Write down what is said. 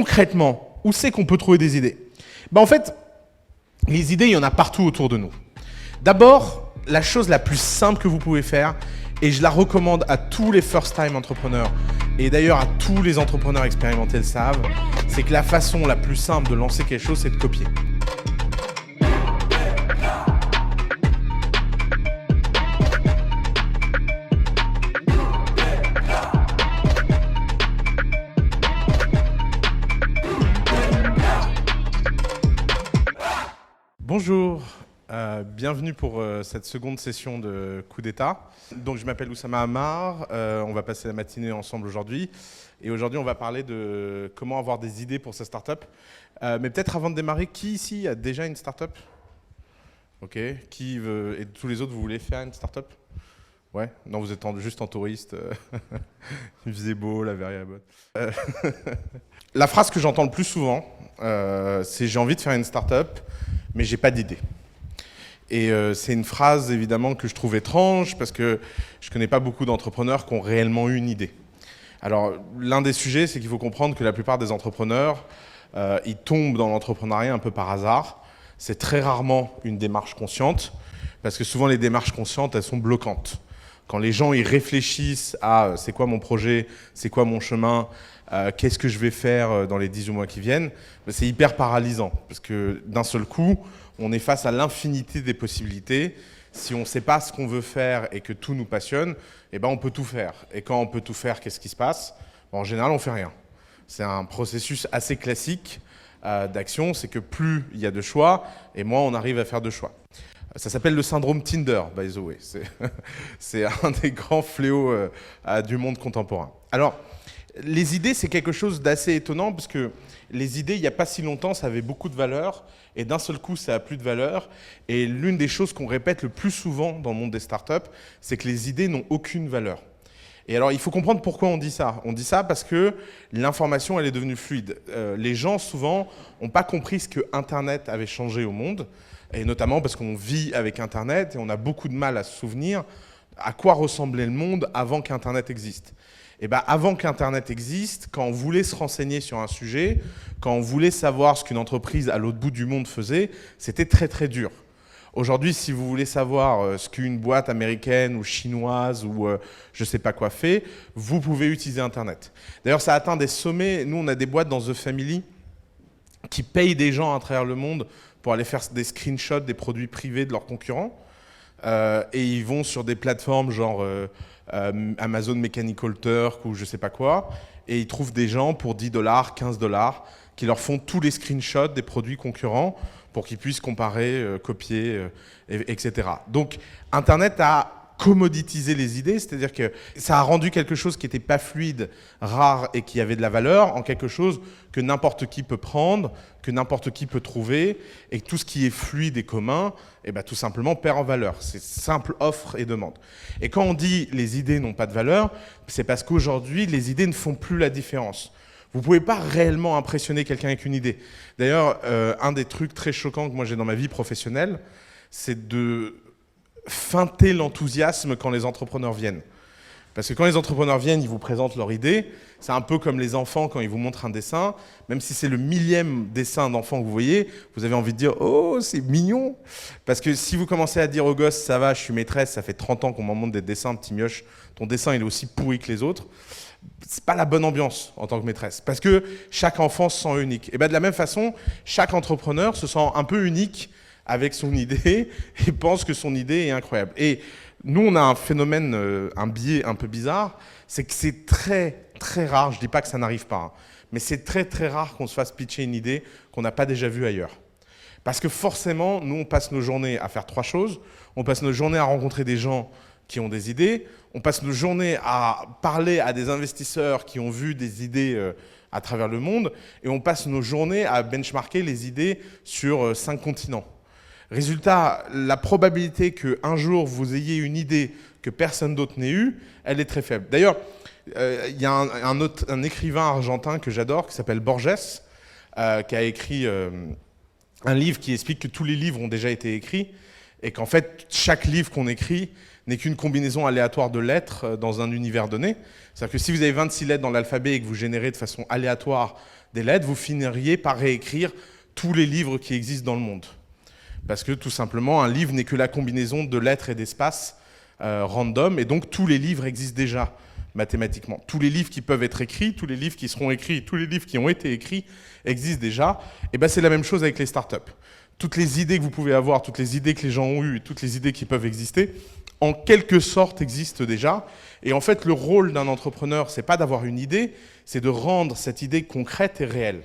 concrètement, où c'est qu'on peut trouver des idées? En fait, les idées, il y en a partout autour de nous. D'abord, la chose la plus simple que vous pouvez faire, et je la recommande à tous les first-time entrepreneurs, et d'ailleurs à tous les entrepreneurs expérimentés le savent, c'est que la façon la plus simple de lancer quelque chose, c'est de copier. Bonjour, bienvenue pour cette seconde session de Coup d'État. Donc je m'appelle Oussama Ammar, on va passer la matinée ensemble aujourd'hui. Et aujourd'hui on va parler de comment avoir des idées pour sa start-up. Mais peut-être avant de démarrer, qui ici a déjà une start-up? Ok, qui veut, et tous les autres vous voulez faire une start-up? Ouais, non vous êtes juste en touriste, il faisait beau, la verrière est bonne. La phrase que j'entends le plus souvent, c'est j'ai envie de faire une start-up, mais j'ai pas d'idée. Et c'est une phrase évidemment que je trouve étrange parce que je connais pas beaucoup d'entrepreneurs qui ont réellement eu une idée. Alors l'un des sujets, c'est qu'il faut comprendre que la plupart des entrepreneurs, ils tombent dans l'entrepreneuriat un peu par hasard. C'est très rarement une démarche consciente parce que souvent les démarches conscientes, elles sont bloquantes. Quand les gens ils réfléchissent à c'est quoi mon projet, c'est quoi mon chemin, qu'est-ce que je vais faire dans les 18 mois qui viennent, c'est hyper paralysant parce que d'un seul coup, on est face à l'infinité des possibilités. Si on ne sait pas ce qu'on veut faire et que tout nous passionne, eh ben on peut tout faire. Et quand on peut tout faire, qu'est-ce qui se passe? En général, on ne fait rien. C'est un processus assez classique d'action, c'est que plus il y a de choix, et moins on arrive à faire de choix. Ça s'appelle le syndrome Tinder, by the way. C'est un des grands fléaux du monde contemporain. Alors, les idées, c'est quelque chose d'assez étonnant parce que les idées, il n'y a pas si longtemps, ça avait beaucoup de valeur et d'un seul coup, ça n'a plus de valeur. Et l'une des choses qu'on répète le plus souvent dans le monde des startups, c'est que les idées n'ont aucune valeur. Et alors, il faut comprendre pourquoi on dit ça. On dit ça parce que l'information, elle est devenue fluide. Les gens, souvent, n'ont pas compris ce que Internet avait changé au monde, et notamment parce qu'on vit avec Internet et on a beaucoup de mal à se souvenir à quoi ressemblait le monde avant qu'Internet existe. Et avant qu'Internet existe, quand on voulait se renseigner sur un sujet, quand on voulait savoir ce qu'une entreprise à l'autre bout du monde faisait, c'était très très dur. Aujourd'hui, si vous voulez savoir ce qu'une boîte américaine ou chinoise ou je ne sais pas quoi fait, vous pouvez utiliser Internet. D'ailleurs, ça atteint des sommets. Nous, on a des boîtes dans The Family qui payent des gens à travers le monde pour aller faire des screenshots des produits privés de leurs concurrents. Et ils vont sur des plateformes genre Amazon Mechanical Turk ou je sais pas quoi, et ils trouvent des gens pour 10 $, 15 $ qui leur font tous les screenshots des produits concurrents pour qu'ils puissent comparer, copier, etc. Donc Internet a commoditisé les idées, c'est-à-dire que ça a rendu quelque chose qui n'était pas fluide, rare et qui avait de la valeur en quelque chose que n'importe qui peut prendre, que n'importe qui peut trouver, et que tout ce qui est fluide et commun, tout simplement perd en valeur. C'est simple offre et demande. Et quand on dit les idées n'ont pas de valeur, c'est parce qu'aujourd'hui, les idées ne font plus la différence. Vous ne pouvez pas réellement impressionner quelqu'un avec une idée. D'ailleurs, un des trucs très choquants que moi j'ai dans ma vie professionnelle, c'est de feinter l'enthousiasme quand les entrepreneurs viennent. Parce que quand les entrepreneurs viennent, ils vous présentent leur idée. C'est un peu comme les enfants quand ils vous montrent un dessin. Même si c'est le millième dessin d'enfant que vous voyez, vous avez envie de dire « Oh, c'est mignon !» Parce que si vous commencez à dire aux gosses « Ça va, je suis maîtresse, ça fait 30 ans qu'on m'en montre des dessins, petit mioche, ton dessin il est aussi pourri que les autres », c'est pas la bonne ambiance en tant que maîtresse. Parce que chaque enfant se sent unique. Et de la même façon, chaque entrepreneur se sent un peu unique avec son idée et pense que son idée est incroyable. Et nous, on a un phénomène, un biais un peu bizarre, c'est que c'est très, très rare, je ne dis pas que ça n'arrive pas, mais c'est très, très rare qu'on se fasse pitcher une idée qu'on n'a pas déjà vue ailleurs. Parce que forcément, nous, on passe nos journées à faire trois choses. On passe nos journées à rencontrer des gens qui ont des idées. On passe nos journées à parler à des investisseurs qui ont vu des idées à travers le monde. Et on passe nos journées à benchmarker les idées sur 5 continents. Résultat, la probabilité qu'un jour vous ayez une idée que personne d'autre n'ait eue, elle est très faible. D'ailleurs, il y a un écrivain argentin que j'adore qui s'appelle Borges, qui a écrit un livre qui explique que tous les livres ont déjà été écrits et qu'en fait, chaque livre qu'on écrit, n'est qu'une combinaison aléatoire de lettres dans un univers donné. C'est-à-dire que si vous avez 26 lettres dans l'alphabet et que vous générez de façon aléatoire des lettres, vous finiriez par réécrire tous les livres qui existent dans le monde. Parce que tout simplement, un livre n'est que la combinaison de lettres et d'espaces random, et donc tous les livres existent déjà mathématiquement. Tous les livres qui peuvent être écrits, tous les livres qui seront écrits, tous les livres qui ont été écrits existent déjà. Et ben c'est la même chose avec les startups. Toutes les idées que vous pouvez avoir, toutes les idées que les gens ont eues, toutes les idées qui peuvent exister, en quelque sorte existent déjà. Et en fait, le rôle d'un entrepreneur, c'est pas d'avoir une idée, c'est de rendre cette idée concrète et réelle.